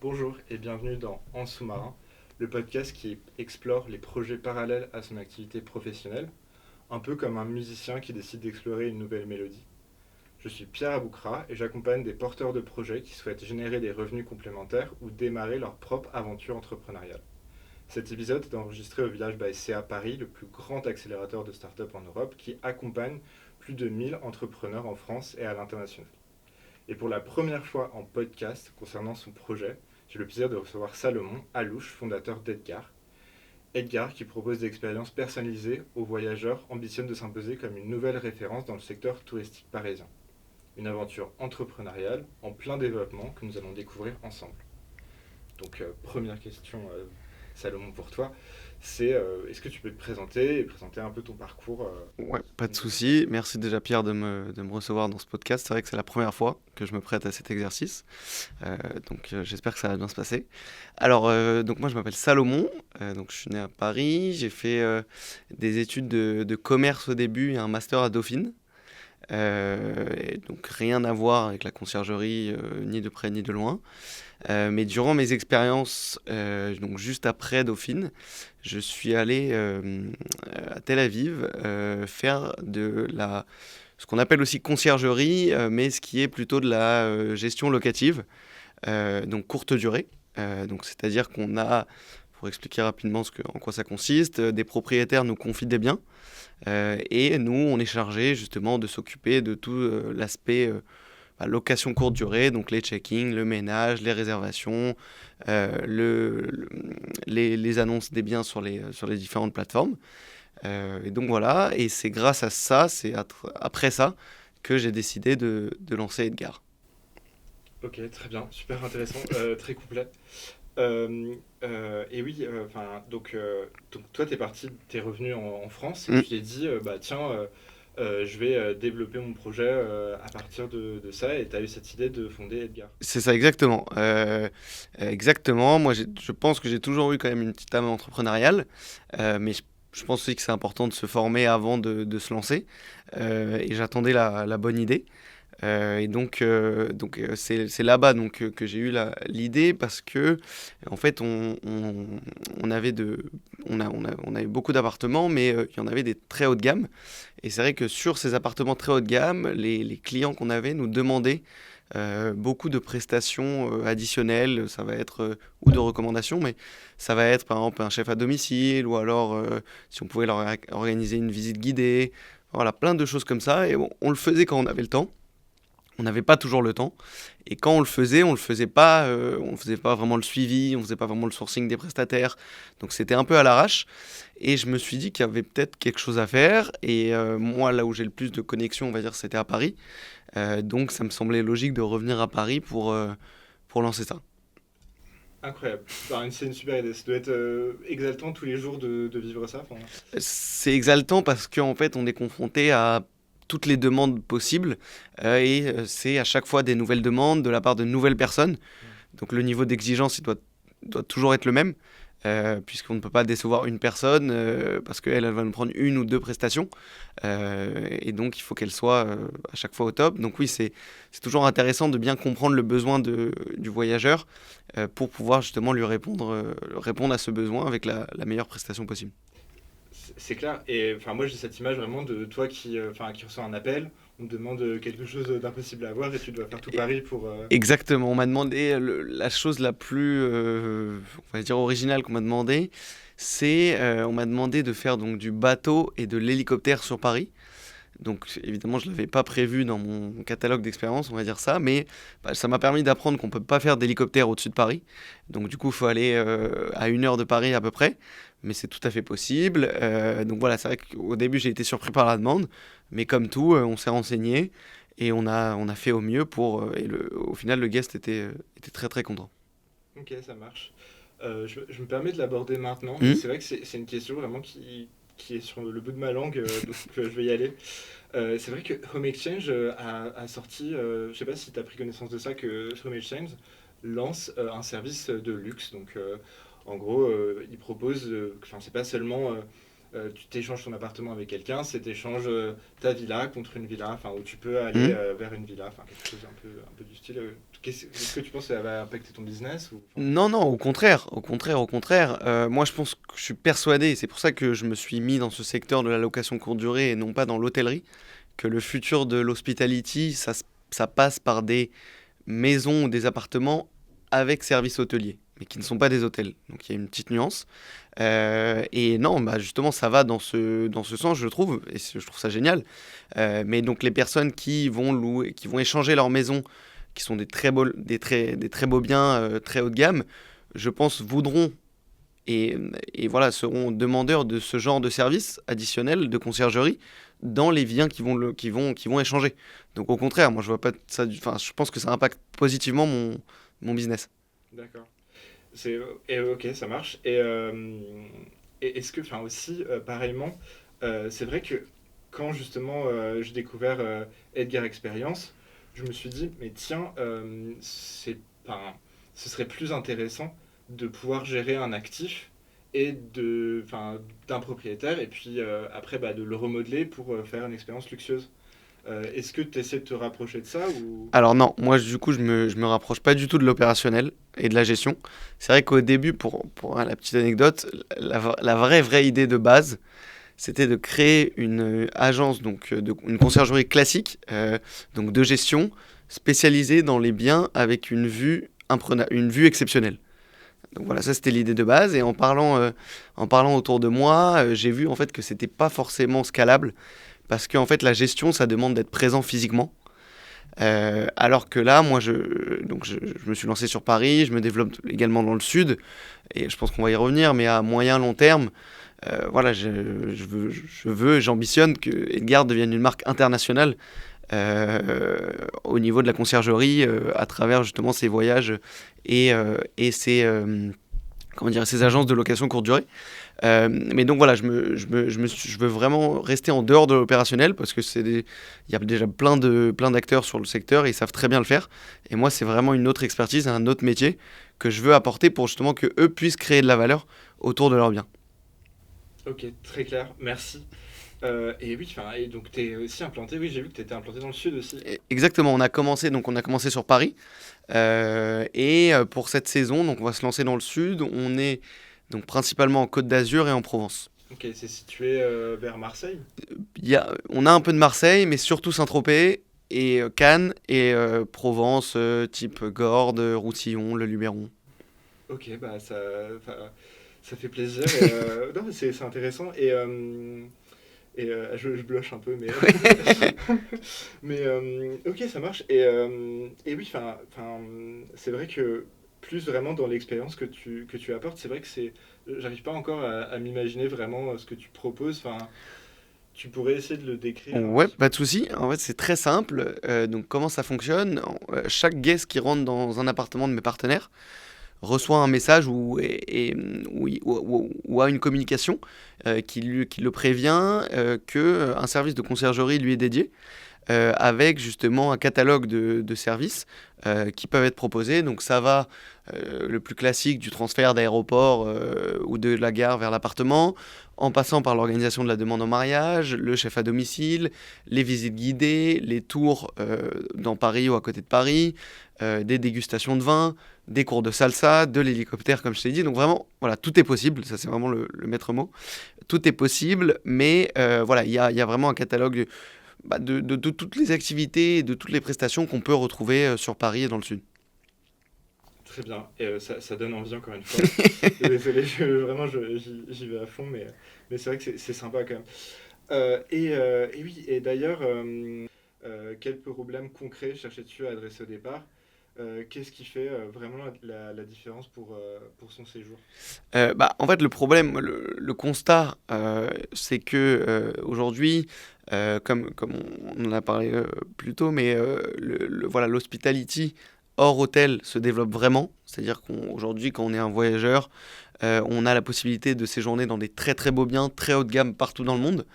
Bonjour et bienvenue dans En sous-marin, le podcast qui explore les projets parallèles à son activité professionnelle, un peu comme un musicien qui décide d'explorer une nouvelle mélodie. Je suis Pierre Aboukra et j'accompagne des porteurs de projets qui souhaitent générer des revenus complémentaires ou démarrer leur propre aventure entrepreneuriale. Cet épisode est enregistré au Village by CA Paris, le plus grand accélérateur de start-up en Europe qui accompagne plus de 1000 entrepreneurs en France et à l'international. Et pour la première fois en podcast concernant son projet, j'ai le plaisir de recevoir Salomon Alouche, fondateur d'Edgar. Edgar, qui propose des expériences personnalisées aux voyageurs, ambitionne de s'imposer comme une nouvelle référence dans le secteur touristique parisien. Une aventure entrepreneuriale en plein développement que nous allons découvrir ensemble. Donc, première question, Salomon, pour toi, c'est est-ce que tu peux te présenter et présenter un peu ton parcours Ouais, pas de nous allons- souci. Merci déjà Pierre de me recevoir dans ce podcast. C'est vrai que c'est la première fois que je me prête à cet exercice. J'espère que ça va bien se passer. Donc moi je m'appelle Salomon. Donc je suis né à Paris. J'ai fait des études de commerce au début et un master à Dauphine. Et donc rien à voir avec la conciergerie, ni de près ni de loin. Mais durant mes expériences, donc juste après Dauphine, je suis allé à Tel Aviv faire ce qu'on appelle aussi conciergerie, mais ce qui est plutôt de la gestion locative, donc courte durée. Donc c'est-à-dire qu'on a, pour expliquer rapidement en quoi ça consiste, des propriétaires nous confient des biens et nous on est chargé justement de s'occuper de tout l'aspect location courte durée, donc les check-in, le ménage, les réservations, les annonces des biens sur les différentes plateformes. Et donc voilà, et c'est grâce à ça, après ça, que j'ai décidé de lancer Edgar. Ok, très bien, super intéressant, très complet. Et oui, donc toi, tu es parti, tu es revenu en France et Mm. tu t'es dit, bah tiens, je vais développer mon projet à partir de ça et tu as eu cette idée de fonder Edgar. C'est ça, exactement. Exactement. Moi, je pense que j'ai toujours eu quand même une petite âme entrepreneuriale, mais je pense aussi que c'est important de se former avant de se lancer. Et j'attendais la bonne idée. C'est là-bas que j'ai eu l'idée parce que en fait on avait on avait beaucoup d'appartements mais il y en avait des très haut de gamme et c'est vrai que sur ces appartements très haut de gamme les clients qu'on avait nous demandaient beaucoup de prestations additionnelles, ça va être ou de recommandations, mais ça va être par exemple un chef à domicile ou alors si on pouvait leur organiser une visite guidée, voilà plein de choses comme ça et bon, on le faisait quand on avait le temps. On n'avait pas toujours le temps. Et quand on le faisait pas vraiment le suivi, on faisait pas vraiment le sourcing des prestataires. Donc c'était un peu à l'arrache. Et je me suis dit qu'il y avait peut-être quelque chose à faire. Et moi, là où j'ai le plus de connexions, on va dire, c'était à Paris. Donc ça me semblait logique de revenir à Paris pour lancer ça. Incroyable. Enfin, c'est une super idée. Ça doit être exaltant tous les jours de vivre ça. Enfin, C'est exaltant parce qu'en fait, on est confronté à toutes les demandes possibles c'est à chaque fois des nouvelles demandes de la part de nouvelles personnes. Donc le niveau d'exigence, doit toujours être le même, puisqu'on ne peut pas décevoir une personne, parce qu'elle elle va nous prendre une ou deux prestations. Et donc il faut qu'elle soit à chaque fois au top. Donc oui, c'est toujours intéressant de bien comprendre le besoin du voyageur pour pouvoir justement répondre à ce besoin avec la meilleure prestation possible. c'est clair. Et enfin, moi, j'ai cette image vraiment de toi qui reçoit un appel. On te demande quelque chose d'impossible à avoir et tu dois faire tout Paris pour. Exactement, on m'a demandé la chose la plus, on va dire originale qu'on m'a demandé, on m'a demandé de faire donc du bateau et de l'hélicoptère sur Paris. Donc évidemment, je ne l'avais pas prévu dans mon catalogue d'expérience, on va dire ça, mais ça m'a permis d'apprendre qu'on ne peut pas faire d'hélicoptère au-dessus de Paris. Donc du coup, il faut aller à 1 heure de Paris à peu près, mais c'est tout à fait possible. Donc voilà, c'est vrai qu'au début, j'ai été surpris par la demande, mais comme tout, on s'est renseigné et on a fait au mieux au final, le guest était très très content. Ok, ça marche. Je me permets de l'aborder maintenant, mais Hmm. c'est vrai que c'est une question vraiment qui est sur le bout de ma langue, donc je vais y aller. C'est vrai que Home Exchange a sorti, je sais pas si tu as pris connaissance de ça, que Home Exchange lance un service de luxe. Donc en gros, il propose, enfin c'est pas seulement tu t'échanges ton appartement avec quelqu'un, c'est t'échanges ta villa contre une villa, enfin où tu peux aller Mhm. vers une villa, enfin quelque chose un peu du style. Est-ce que tu penses que ça va impacter ton business ou enfin, Non, non, au contraire, au contraire, au contraire. Moi, je pense que je suis persuadé, c'est pour ça que je me suis mis dans ce secteur de la location courte durée et non pas dans l'hôtellerie, que le futur de l'hospitality, ça passe par des maisons ou des appartements avec service hôtelier, mais qui ne sont pas des hôtels. Donc il y a une petite nuance. Et non, bah justement, ça va dans ce sens, je trouve, et je trouve ça génial. Mais donc les personnes qui vont louer, qui vont échanger leur maison, qui sont des très beaux biens très haut de gamme, je pense voudront et, et voilà, seront demandeurs de ce genre de service additionnel de conciergerie dans les biens qui vont échanger. Donc au contraire, moi je vois pas ça, enfin je pense que ça impacte positivement mon business. d'accord. Ok, ça marche. Et est-ce que, enfin aussi, pareillement, c'est vrai que quand justement j'ai découvert Edgar Experience, je me suis dit, mais tiens, enfin, ce serait plus intéressant de pouvoir gérer un actif enfin, d'un propriétaire et puis après bah, de le remodeler pour faire une expérience luxueuse. Est-ce que tu essaies de te rapprocher de ça ou... Alors non, moi du coup je me rapproche pas du tout de l'opérationnel et de la gestion. C'est vrai qu'au début, la petite anecdote, la vraie idée de base, c'était de créer une agence, donc une conciergerie classique, donc de gestion, spécialisée dans les biens avec une vue exceptionnelle. Donc voilà, ça c'était l'idée de base. Et en parlant autour de moi, j'ai vu en fait que c'était pas forcément scalable parce qu'en fait la gestion, ça demande d'être présent physiquement. Alors que là, je me suis lancé sur Paris, je me développe également dans le sud, et je pense qu'on va y revenir, mais à moyen long terme, voilà, j'ambitionne que Edgard devienne une marque internationale au niveau de la conciergerie à travers justement ses voyages et ses agences de location courte durée. Mais donc voilà, je veux vraiment rester en dehors de l'opérationnel parce que il y a déjà plein d'acteurs sur le secteur et ils savent très bien le faire. Et moi, c'est vraiment une autre expertise, un autre métier que je veux apporter pour justement que eux puissent créer de la valeur autour de leurs biens. Ok, très clair, merci. Et oui, enfin, et donc tu es aussi implanté, oui, j'ai vu que tu étais implanté dans le sud aussi. Exactement, on a commencé sur Paris. Pour cette saison, donc on va se lancer dans le sud. On est donc principalement en Côte d'Azur et en Provence. Ok, c'est situé vers Marseille. On a un peu de Marseille, mais surtout Saint-Tropez et Cannes et Provence, type Gordes, Roussillon, le Luberon. Ok, bah ça fait plaisir. Non, mais c'est intéressant. Je blush un peu, mais, mais ok, ça marche. Et oui, c'est vrai que plus vraiment dans l'expérience que tu apportes, c'est vrai que j'arrive pas encore à m'imaginer vraiment ce que tu proposes. Enfin, tu pourrais essayer de le décrire un Ouais, petit pas de souci. En fait, c'est très simple. Donc, comment ça fonctionne? Chaque guest qui rentre dans un appartement de mes partenaires reçoit un message ou a une communication qui le prévient que un service de conciergerie lui est dédié avec justement un catalogue de services qui peuvent être proposés. Donc ça va le plus classique du transfert d'aéroport ou de la gare vers l'appartement, en passant par l'organisation de la demande en mariage, le chef à domicile, les visites guidées, les tours dans Paris ou à côté de Paris, des dégustations de vin, des cours de salsa, de l'hélicoptère comme je t'ai dit. Donc vraiment, voilà, tout est possible, ça c'est vraiment le maître mot. Tout est possible, mais voilà, il y a vraiment un catalogue de toutes les activités et de toutes les prestations qu'on peut retrouver sur Paris et dans le sud. Très bien. Et ça donne envie encore une fois. Désolé, vraiment, j'y vais à fond, mais c'est vrai que c'est sympa quand même. Et oui, et d'ailleurs, quel problème concret cherchais-tu à adresser au départ? Qu'est-ce qui fait vraiment la différence pour son séjour? En fait, le problème, le constat, c'est que aujourd'hui, comme on en a parlé plus tôt, mais voilà, l'hospitality hors hôtel se développe vraiment. C'est-à-dire qu'aujourd'hui, quand on est un voyageur, on a la possibilité de séjourner dans des très très beaux biens, très haut de gamme partout dans le monde.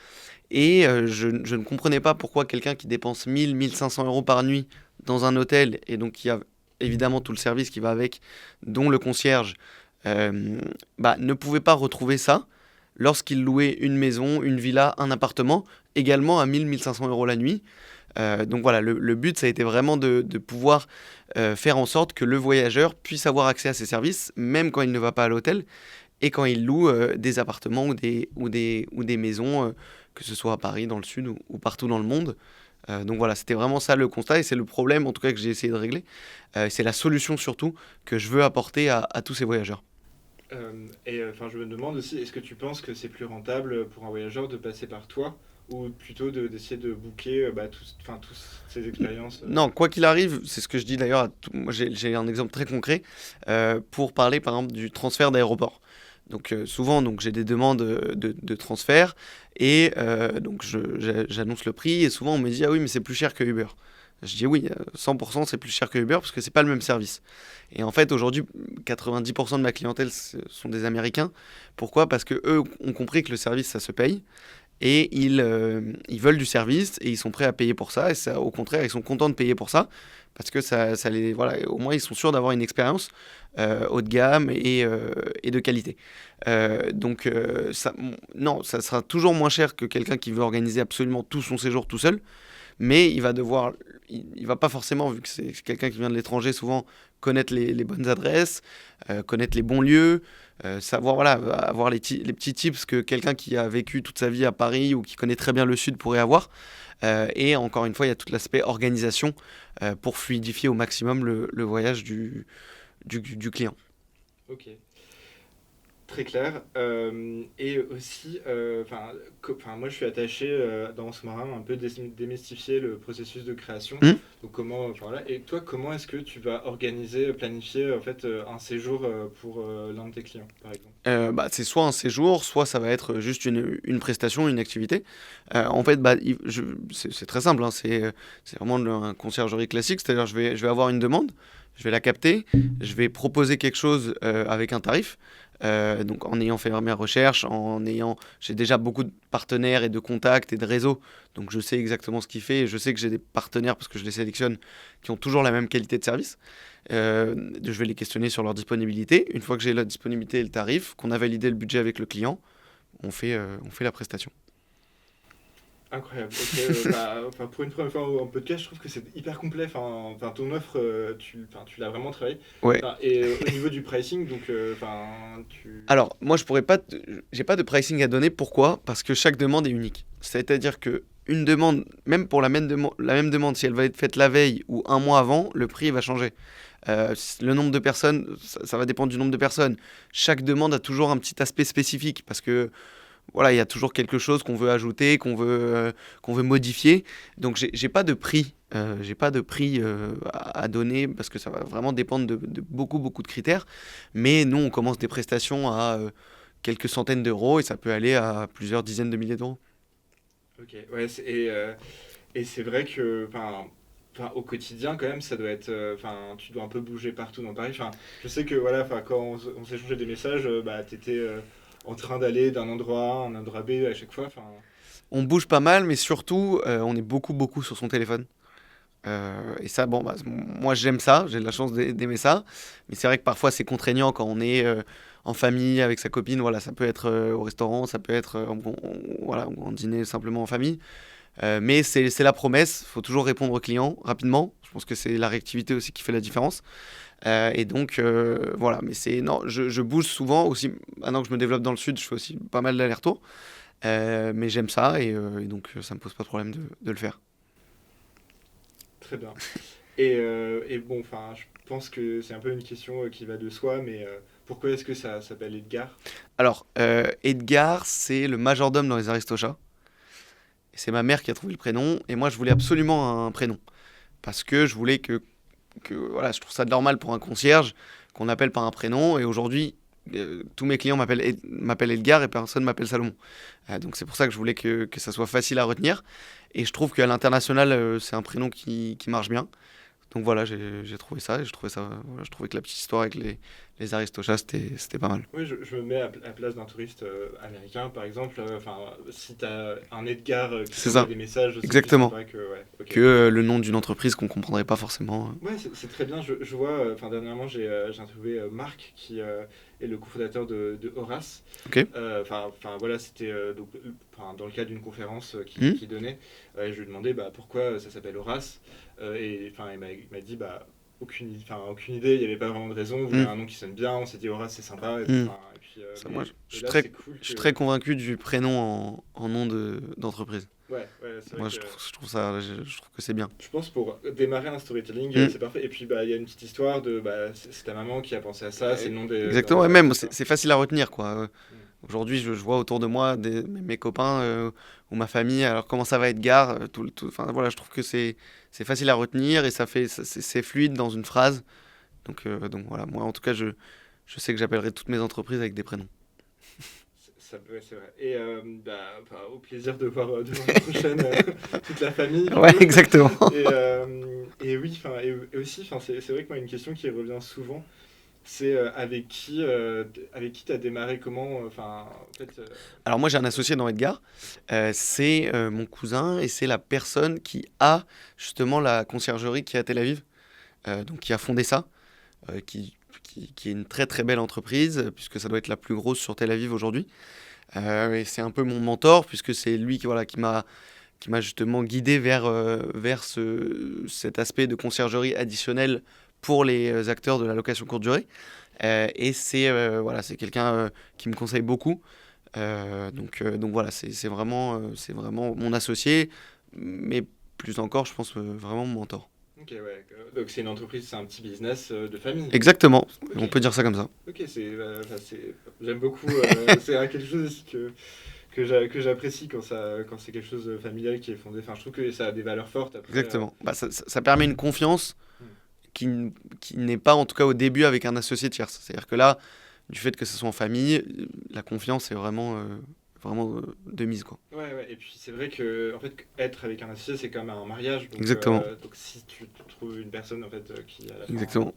Et je ne comprenais pas pourquoi quelqu'un qui dépense 1 500 € par nuit dans un hôtel, et donc qui a évidemment tout le service qui va avec, dont le concierge, ne pouvait pas retrouver ça lorsqu'ils louaient une maison, une villa, un appartement, également à 1 500 euros la nuit. Donc voilà, le but, ça a été vraiment de pouvoir faire en sorte que le voyageur puisse avoir accès à ces services, même quand il ne va pas à l'hôtel, et quand il loue des appartements ou des maisons, que ce soit à Paris, dans le sud ou partout dans le monde. Donc voilà, c'était vraiment ça le constat, et c'est le problème en tout cas que j'ai essayé de régler. C'est la solution surtout que je veux apporter à tous ces voyageurs. Enfin, je me demande aussi, est-ce que tu penses que c'est plus rentable pour un voyageur de passer par toi ou plutôt d'essayer de booker tous ces expériences Non, quoi qu'il arrive, c'est ce que je dis d'ailleurs. Moi, j'ai un exemple très concret pour parler par exemple du transfert d'aéroport. Donc souvent, donc j'ai des demandes de transfert et donc j'annonce le prix et souvent on me dit ah oui mais c'est plus cher que Uber. Je dis oui, 100% c'est plus cher que Uber parce que c'est pas le même service. Et en fait aujourd'hui 90% de ma clientèle sont des Américains. Pourquoi? Parce que eux ont compris que le service ça se paye et ils veulent du service et ils sont prêts à payer pour ça. Et ça, au contraire, ils sont contents de payer pour ça parce que voilà, au moins ils sont sûrs d'avoir une expérience haut de gamme et de qualité. Donc, non, ça sera toujours moins cher que quelqu'un qui veut organiser absolument tout son séjour tout seul, mais il va pas forcément, vu que c'est quelqu'un qui vient de l'étranger, souvent connaître les bonnes adresses, connaître les bons lieux, savoir, voilà, avoir les petits tips que quelqu'un qui a vécu toute sa vie à Paris ou qui connaît très bien le Sud pourrait avoir. Et encore une fois, il y a tout l'aspect organisation pour fluidifier au maximum le voyage du client. Ok, très clair. Et aussi, moi je suis attaché dans ce marin un peu démystifier le processus de création. Hmm. Donc voilà. Et toi, comment est-ce que tu vas organiser, planifier en fait un séjour pour l'un de tes clients, par exemple? C'est soit un séjour, soit ça va être juste une prestation, une activité. En fait, c'est très simple, hein, c'est vraiment un conciergerie classique, c'est-à-dire je vais avoir une demande, je vais la capter, je vais proposer quelque chose avec un tarif. Donc en ayant fait mes recherches, j'ai déjà beaucoup de partenaires et de contacts et de réseaux, donc je sais exactement ce qu'il fait et je sais que j'ai des partenaires parce que je les sélectionne qui ont toujours la même qualité de service. Je vais les questionner sur leur disponibilité. Une fois que j'ai la disponibilité et le tarif, qu'on a validé le budget avec le client, on fait la prestation. Incroyable. Ok, pour une première fois en podcast, je trouve que c'est hyper complet. Ton offre, tu l'as vraiment travaillé. Ouais. Et au niveau du pricing, donc, Alors, moi, j'ai pas de pricing à donner. Pourquoi? Parce que chaque demande est unique. C'est-à-dire que une demande, même pour la même demande, si elle va être faite la veille ou un mois avant, le prix va changer. Le nombre de personnes, ça va dépendre du nombre de personnes. Chaque demande a toujours un petit aspect spécifique parce que voilà, il y a toujours quelque chose qu'on veut ajouter, qu'on veut modifier. Donc j'ai pas de prix, à donner parce que ça va vraiment dépendre de beaucoup beaucoup de critères. Mais nous, on commence des prestations à quelques centaines d'euros et ça peut aller à plusieurs dizaines de milliers d'euros. ok. Ouais, et c'est vrai que, au quotidien, quand même, ça doit être, tu dois un peu bouger partout dans Paris. Je sais que, voilà, quand on s'échangeait des messages, t'étais en train d'aller d'un endroit A à un endroit B à chaque fois. On bouge pas mal, mais surtout, on est beaucoup beaucoup sur son téléphone. Et ça, bon, moi j'aime ça, j'ai de la chance d'aimer ça, mais c'est vrai que parfois c'est contraignant quand on est en famille avec sa copine, voilà, ça peut être au restaurant, ça peut être voilà, en dîner simplement en famille. Mais c'est la promesse, il faut toujours répondre aux clients rapidement, je pense que c'est la réactivité aussi qui fait la différence. Et donc voilà, mais non, je bouge souvent aussi, maintenant que je me développe dans le sud, je fais aussi pas mal d'allers-retours, mais j'aime ça et donc ça me pose pas de problème de le faire. Très bien. Et bon, je pense que c'est un peu une question qui va de soi, mais pourquoi est-ce que ça s'appelle Edgar? Alors, Edgar, c'est le majordome dans les Aristochats. Et c'est ma mère qui a trouvé le prénom. Et moi, je voulais absolument un prénom. Parce que je voulais voilà, je trouve ça normal pour un concierge qu'on appelle par un prénom. Et aujourd'hui, tous mes clients m'appellent Edgar et personne m'appelle Salomon. Donc c'est pour ça que je voulais que ça soit facile à retenir. Et je trouve qu'à l'international, c'est un prénom qui marche bien. Donc voilà, j'ai trouvé ça et voilà, je trouvais que la petite histoire avec les Aristochats, c'était pas mal. Oui, je me mets à la place d'un touriste américain, par exemple. Enfin, si t'as un Edgar qui C'est t'envoie ça, des messages, c'est plus exactement. sympa que... Ouais, ok. Que le nom d'une entreprise qu'on comprendrait pas forcément. Ouais, c'est très bien. Je vois, enfin, dernièrement, j'ai interviewé Marc, qui est le cofondateur de Horace. Ok. Enfin, voilà, c'était donc, dans le cadre d'une conférence Hmm. qu'il donnait. Et je lui ai demandé pourquoi ça s'appelle Horace. Et enfin, il m'a dit aucune idée, il n'y avait pas vraiment de raison. On voulait Hmm. un nom qui sonne bien, on s'est dit Horace, c'est sympa. Hmm. Et puis, Moi, et là, c'est cool je suis que. très convaincu du prénom en nom d'entreprise. Ouais, c'est vrai Moi, que. je trouve ça, je trouve que c'est bien. Je pense pour démarrer un storytelling, Hmm. c'est parfait. Et puis il y a une petite histoire de c'est ta maman qui a pensé à ça, c'est le nom d'un Exactement, et élève, même tout ça. c'est facile à retenir, quoi. Mm. Aujourd'hui, je vois autour de moi mes copains ou ma famille, alors comment ça va Edgar, enfin voilà, je trouve que c'est facile à retenir et c'est fluide dans une phrase. Donc voilà, moi en tout cas, je sais que j'appellerai toutes mes entreprises avec des prénoms. Ouais, c'est vrai. Et au plaisir de voir la prochaine toute la famille du Ouais, coup. exactement. Et oui, et aussi, c'est vrai que moi une question qui revient souvent, c'est avec qui t'as démarré comment, en fait. Alors moi j'ai un associé dans Edgar, c'est mon cousin et c'est la personne qui a justement la conciergerie qui est à Tel Aviv, donc qui a fondé ça, qui est une très très belle entreprise, puisque ça doit être la plus grosse sur Tel Aviv aujourd'hui. Et c'est un peu mon mentor, puisque c'est lui qui m'a justement guidé vers cet aspect de conciergerie additionnel pour les acteurs de la location courte durée. Et c'est quelqu'un qui me conseille beaucoup. Donc voilà, c'est vraiment mon associé, mais plus encore, je pense vraiment mon mentor. Ok, ouais. Donc c'est une entreprise, c'est un petit business de famille. Exactement, on Ok. peut dire ça comme ça. Ok, j'aime beaucoup. C'est quelque chose aussi que j'apprécie quand c'est quelque chose de familial qui est fondé. Enfin, je trouve que ça a des valeurs fortes. Après, Exactement. Bah, ça permet une confiance hmm, qui n'est pas, en tout cas au début, avec un associé tierce. C'est-à-dire que là, du fait que ce soit en famille, la confiance est vraiment de mise, quoi. ouais, ouais. Et puis c'est vrai que en fait, être avec un associé, c'est comme un mariage. Exactement, Donc si tu trouves une personne en fait qui à la fin, exactement.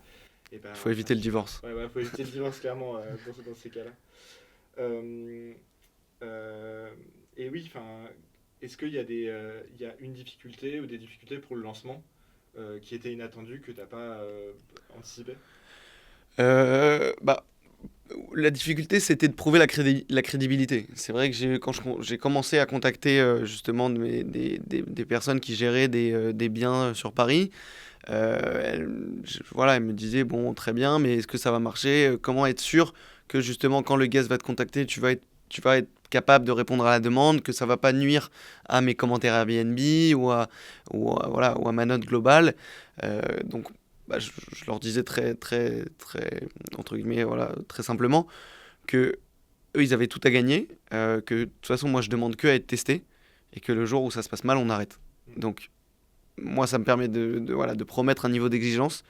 et ben, Il faut éviter le qui- divorce. ouais, ouais, faut éviter le divorce clairement dans ces cas-là. Euh, euh, et oui, est-ce qu'il y a il y a une difficulté ou des difficultés pour le lancement qui étaient inattendues que t'as pas anticipé? Bah, la difficulté, c'était de prouver la crédibilité. C'est vrai que j'ai commencé à contacter justement des personnes qui géraient des biens sur Paris. Voilà, elle me disait, bon, très bien, mais est-ce que ça va marcher? Comment être sûr que justement, quand le guest va te contacter, tu vas être capable de répondre à la demande, que ça va pas nuire à mes commentaires Airbnb voilà, ou à ma note globale. Donc, bah, je leur disais très, entre guillemets, voilà, très simplement que eux, ils avaient tout à gagner, que de toute façon, moi, je demande que à être testé, et que le jour où ça se passe mal, on arrête. Donc, moi, ça me permet voilà, de promettre un niveau d'exigence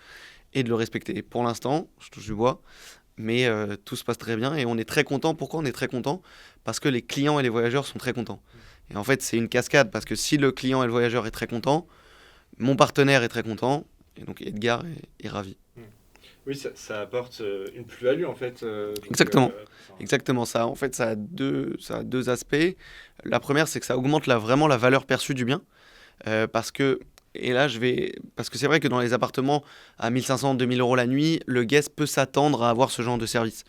et de le respecter. Et pour l'instant, je touche du bois, mais tout se passe très bien et on est très content. Pourquoi on est très content? Parce que les clients et les voyageurs sont très contents. Et en fait, c'est une cascade parce que si le client et le voyageur est très content, mon partenaire est très content et donc Edgar est ravi. Hmm. Oui, ça apporte une plus-value en fait. Exactement. Exactement ça. En fait, ça a deux aspects. La première, c'est que ça augmente vraiment la valeur perçue du bien. Parce que, et là, parce que c'est vrai que dans les appartements à 1500, 2000 euros la nuit, le guest peut s'attendre à avoir ce genre de service.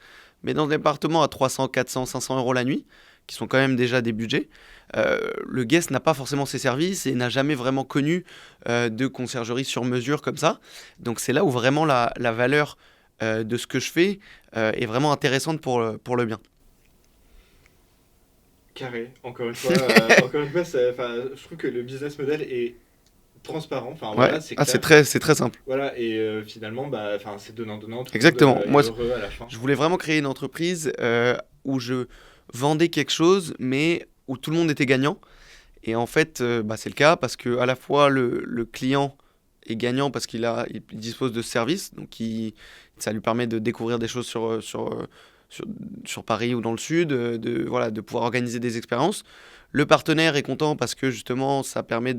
Mais dans des appartements à 300, 400, 500 euros la nuit, qui sont quand même déjà des budgets, le guest n'a pas forcément ces services et n'a jamais vraiment connu de conciergerie sur mesure comme ça. Donc c'est là où vraiment la valeur de ce que je fais est vraiment intéressante pour le bien. Carré. Encore une fois, je trouve que le business model est transparent. Enfin Ouais, voilà, c'est ah, clair. c'est très simple. Voilà, et finalement, c'est donnant-donnant. Tout le monde Exactement. est Moi, heureux à la fin. je voulais vraiment créer une entreprise où je vendais quelque chose, mais où tout le monde était gagnant. Et en fait, c'est le cas parce que à la fois le client est gagnant parce il dispose de ce service, donc ça lui permet de découvrir des choses sur, sur Paris ou dans le sud, voilà, de pouvoir organiser des expériences. Le partenaire est content parce que justement, ça permet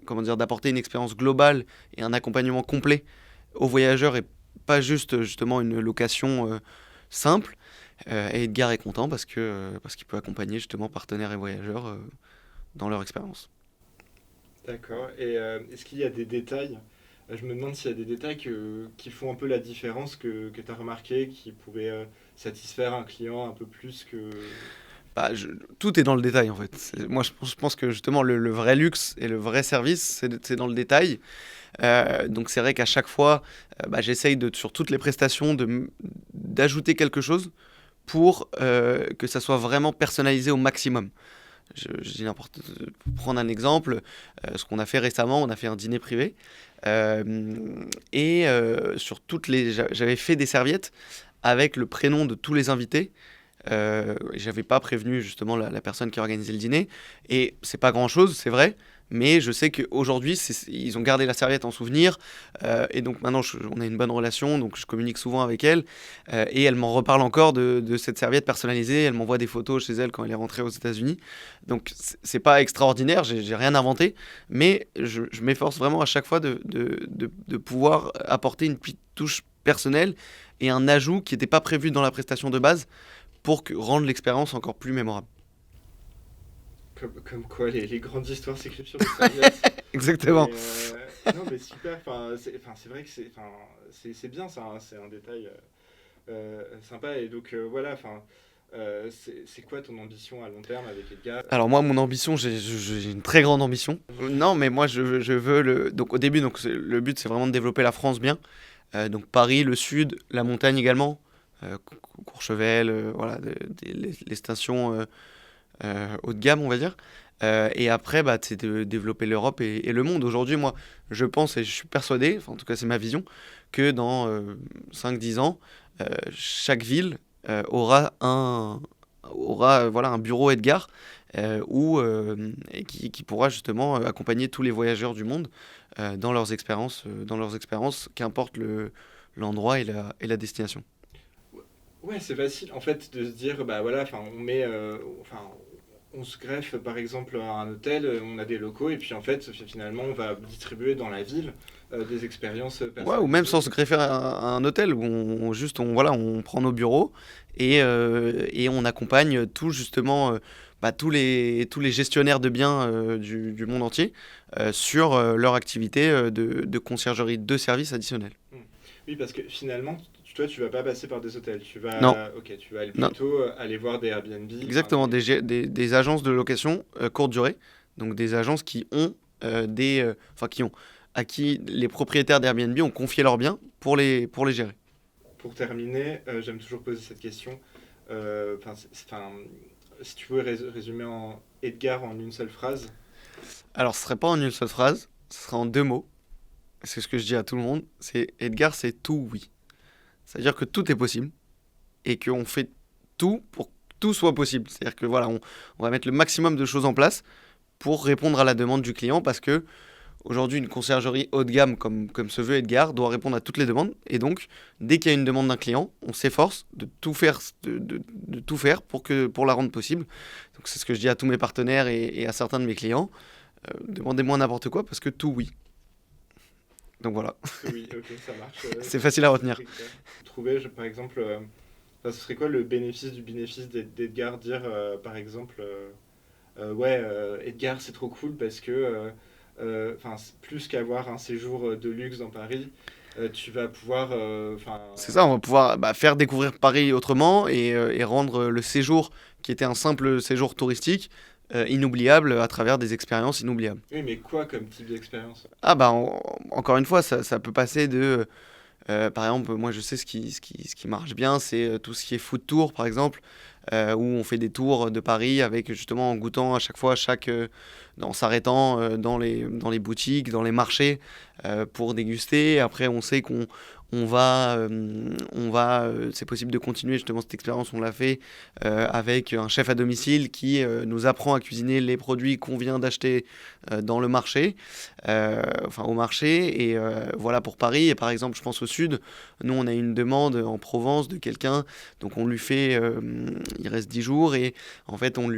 comment dire, d'apporter une expérience globale et un accompagnement complet aux voyageurs et pas juste justement une location simple. Et Edgar est content parce qu'il peut accompagner justement partenaires et voyageurs dans leur expérience. D'accord. Et est-ce qu'il y a des détails je me demande s'il y a des détails qui font un peu la différence que tu as remarqué, qui pouvaient satisfaire un client un peu plus que... Bah, tout est dans le détail en fait. Moi je pense que justement le vrai luxe et le vrai service, c'est dans le détail. Donc c'est vrai qu'à chaque fois, j'essaye sur toutes les prestations d'ajouter quelque chose pour que ça soit vraiment personnalisé au maximum. Je dis n'importe. Pour prendre un exemple, ce qu'on a fait récemment, on a fait un dîner privé. Sur j'avais fait des serviettes avec le prénom de tous les invités. J'avais pas prévenu justement la personne qui organisait le dîner. Et c'est pas grand chose, c'est vrai. Mais je sais qu'aujourd'hui, ils ont gardé la serviette en souvenir. Et donc maintenant, on a une bonne relation. Donc je communique souvent avec elle. Et elle m'en reparle encore de cette serviette personnalisée. Elle m'envoie des photos chez elle quand elle est rentrée aux États-Unis. Donc c'est pas extraordinaire. J'ai rien inventé. Mais je m'efforce vraiment à chaque fois de pouvoir apporter une petite touche personnelle et un ajout qui n'était pas prévu dans la prestation de base pour rendre l'expérience encore plus mémorable. Comme quoi les grandes histoires s'écrivent sur les serviettes. Exactement. Non mais super, c'est vrai que c'est bien ça, hein, c'est un détail sympa. Et donc voilà, c'est quoi ton ambition à long terme avec Edgar? Alors moi, mon ambition, j'ai une très grande ambition. Non, mais moi, je veux donc au début, le but, c'est vraiment de développer la France bien. Donc Paris, le sud, la montagne également, Courchevel, voilà, les stations haut de gamme, on va dire. Et après, c'est de développer l'Europe et le monde. Aujourd'hui, moi, je pense et je suis persuadé, en tout cas c'est ma vision, que dans 5-10 ans, chaque ville aura voilà, un bureau Edgar et qui pourra justement accompagner tous les voyageurs du monde dans leurs expériences, qu'importe l'endroit et la destination. Ouais, c'est facile en fait de se dire, bah voilà, on met, on se greffe par exemple à un hôtel, on a des locaux et puis en fait finalement on va distribuer dans la ville des expériences Ouais, ou même sans se greffer à un hôtel où on prend nos bureaux et on accompagne tous les gestionnaires de biens du monde entier sur leur activité de conciergerie de services additionnels. Oui, parce que finalement, toi, tu vas pas passer par des hôtels. Non. Tu vas aller Non. plutôt aller voir des Airbnb. Exactement, des agences de location courte durée, donc des agences qui ont à qui les propriétaires d'Airbnb ont confié leurs biens pour les gérer. Pour terminer, j'aime toujours poser cette question. Si tu pouvais résumer Edgar en une seule phrase. Alors, ce serait pas en une seule phrase, ce serait en 2 mots. C'est ce que je dis à tout le monde. C'est Edgar, c'est tout oui. C'est-à-dire que tout est possible et qu'on fait tout pour que tout soit possible. C'est-à-dire que voilà, on va mettre le maximum de choses en place pour répondre à la demande du client parce que aujourd'hui, une conciergerie haut de gamme comme se veut Edgar doit répondre à toutes les demandes. Et donc, dès qu'il y a une demande d'un client, on s'efforce de tout faire, de tout faire pour la rendre possible. Donc, c'est ce que je dis à tous mes partenaires et à certains de mes clients. Demandez-moi n'importe quoi parce que tout oui. Donc voilà. Oui, ok, ça marche. C'est facile à retenir. Par exemple, ce serait quoi le bénéfice du bénéfice d'Edgar dire, par exemple, Edgar, c'est trop cool parce que, plus qu'avoir un séjour de luxe dans Paris, tu vas pouvoir... C'est ça, on va pouvoir faire découvrir Paris autrement et rendre le séjour, qui était un simple séjour touristique, inoubliable à travers des expériences inoubliables. Oui, mais quoi comme type d'expérience? Encore une fois, ça peut passer de... par exemple, moi je sais ce qui marche bien, c'est tout ce qui est food tour par exemple, où on fait des tours de Paris avec justement en goûtant à chaque fois, en s'arrêtant dans les boutiques, dans les marchés pour déguster. Après, on sait c'est possible de continuer justement cette expérience, on l'a fait avec un chef à domicile qui nous apprend à cuisiner les produits qu'on vient d'acheter dans le marché, au marché, et voilà pour Paris. Et par exemple, je pense au sud, nous on a une demande en Provence de quelqu'un, donc on lui fait, il reste 10 jours, et en fait on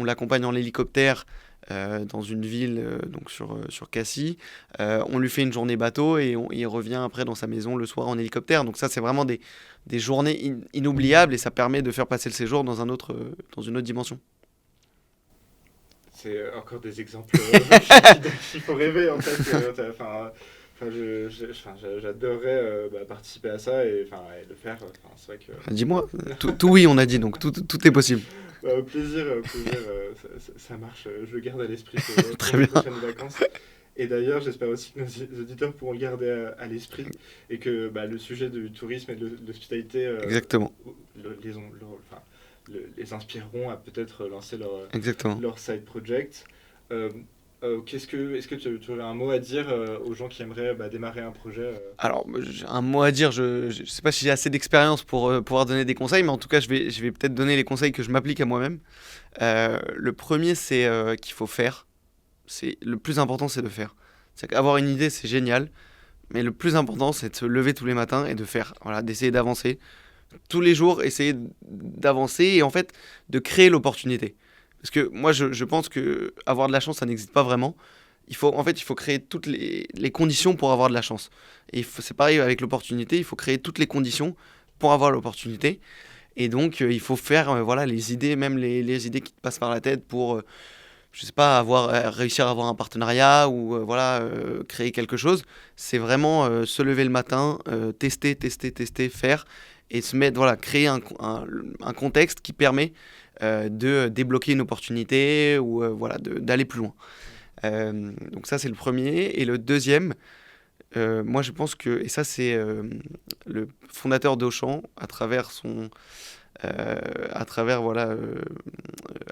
l'accompagne en hélicoptère dans une ville, donc sur Cassis. On lui fait une journée bateau et il revient après dans sa maison le soir en hélicoptère. Donc ça, c'est vraiment des journées inoubliables et ça permet de faire passer le séjour dans dans une autre dimension. C'est encore des exemples qu'il faut rêver en fait. J'adorerais participer à ça et le faire. C'est vrai que. Dis-moi, tout oui, on a dit, donc tout est possible. Au plaisir, ça marche. Je le garde à l'esprit pour Très les bien. prochaines vacances. Et d'ailleurs, j'espère aussi que nos auditeurs pourront le garder à l'esprit et que le sujet du tourisme et de l'hospitalité Exactement. les, les inspireront à peut-être lancer Exactement. leur side project. Est-ce que tu aurais un mot à dire aux gens qui aimeraient démarrer un projet Alors, j'ai un mot à dire, je ne sais pas si j'ai assez d'expérience pour pouvoir donner des conseils, mais en tout cas, je vais peut-être donner les conseils que je m'applique à moi-même. Le premier, c'est qu'il faut faire. Le plus important, c'est de faire. C'est qu'avoir une idée, c'est génial, mais le plus important, c'est de se lever tous les matins et de faire. Voilà, d'essayer d'avancer. Tous les jours, essayer d'avancer et en fait, de créer l'opportunité. Parce que moi, je pense que avoir de la chance, ça n'existe pas vraiment. Il faut créer toutes les conditions pour avoir de la chance. Et c'est pareil avec l'opportunité, il faut créer toutes les conditions pour avoir l'opportunité. Et donc, il faut faire voilà, les idées, même les idées qui te passent par la tête pour, je sais pas, réussir à avoir un partenariat ou voilà, créer quelque chose. C'est vraiment se lever le matin, tester, faire et se mettre, voilà, créer un contexte qui permet de débloquer une opportunité ou voilà, d'aller plus loin. Donc ça, c'est le premier. Et le deuxième, moi, je pense que, et ça, c'est le fondateur d'Auchan, à travers voilà,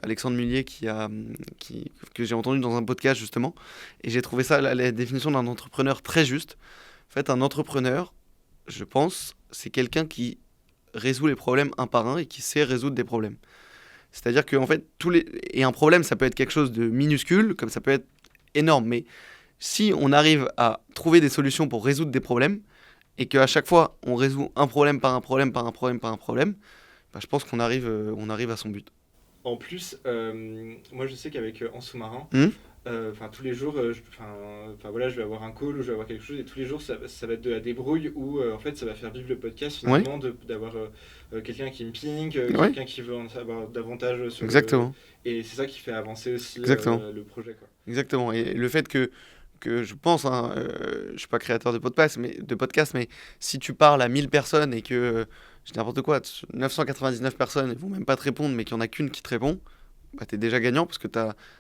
Alexandre Mullier, que j'ai entendu dans un podcast, justement. Et j'ai trouvé ça, la définition d'un entrepreneur très juste. En fait, un entrepreneur, je pense, c'est quelqu'un qui résout les problèmes un par un et qui sait résoudre des problèmes. C'est-à-dire qu'en fait, et un problème, ça peut être quelque chose de minuscule, comme ça peut être énorme. Mais si on arrive à trouver des solutions pour résoudre des problèmes, et qu'à chaque fois, on résout un problème par un problème, par un problème, par un problème, je pense on arrive à son but. En plus, moi je sais qu'avec En sous-marin, Hmm. tous les jours, voilà, je vais avoir un call ou je vais avoir quelque chose et tous les jours ça va être de la débrouille où en fait ça va faire vivre le podcast Oui, finalement d'avoir quelqu'un qui me ping, oui, quelqu'un qui veut en savoir davantage sur le. exactement. Et c'est ça qui fait avancer aussi Exactement. le projet, quoi. Exactement. Et le fait que je pense, hein, je suis pas créateur de podcast, mais si tu parles à 1000 personnes et que, je dis n'importe quoi, 999 personnes ne vont même pas te répondre, mais qu'il n'y en a qu'une qui te répond, bah, tu es déjà gagnant parce que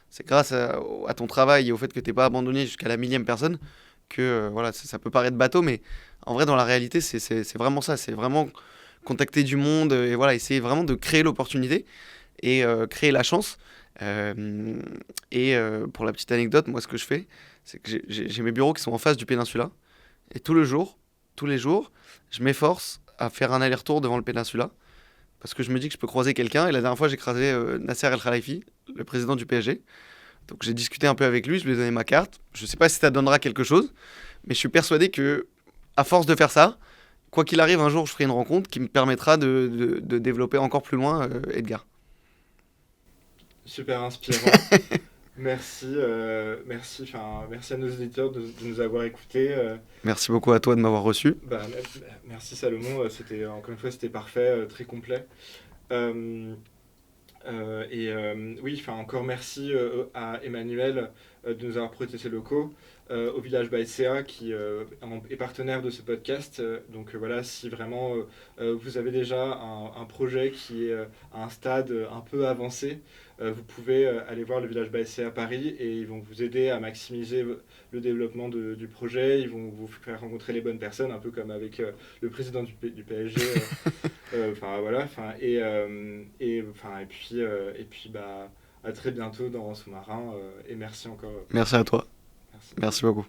c'est grâce à ton travail et au fait que tu n'es pas abandonné jusqu'à la millième personne que voilà, ça peut paraître bateau, mais en vrai, dans la réalité, c'est vraiment ça. C'est vraiment contacter du monde et voilà, essayer vraiment de créer l'opportunité et créer la chance. Euh, et pour la petite anecdote, moi, ce que je fais, c'est que j'ai mes bureaux qui sont en face du Péninsula. Et tous les jours, je m'efforce à faire un aller-retour devant le Péninsula. Parce que je me dis que je peux croiser quelqu'un. Et la dernière fois, j'ai croisé Nasser El Khelaïfi, le président du PSG. Donc j'ai discuté un peu avec lui, je lui ai donné ma carte. Je ne sais pas si ça donnera quelque chose, mais je suis persuadé que, à force de faire ça, quoi qu'il arrive, un jour, je ferai une rencontre qui me permettra de développer encore plus loin Edgar. Super inspirant. Merci à nos auditeurs de nous avoir écoutés. Merci beaucoup à toi de m'avoir reçu. Merci Salomon, c'était encore une fois c'était parfait, très complet. Euh, oui, encore merci à Emmanuel de nous avoir prêté ses locaux, au village Baïséa qui est partenaire de ce podcast. Donc voilà, si vraiment vous avez déjà un projet qui est à un stade un peu avancé, vous pouvez aller voir le village Baïséa à Paris et ils vont vous aider à maximiser le développement du projet. Ils vont vous faire rencontrer les bonnes personnes, un peu comme avec le président du PSG. Voilà, et puis à très bientôt dans Sous-Marin et merci encore. Merci à toi. Merci. Merci beaucoup.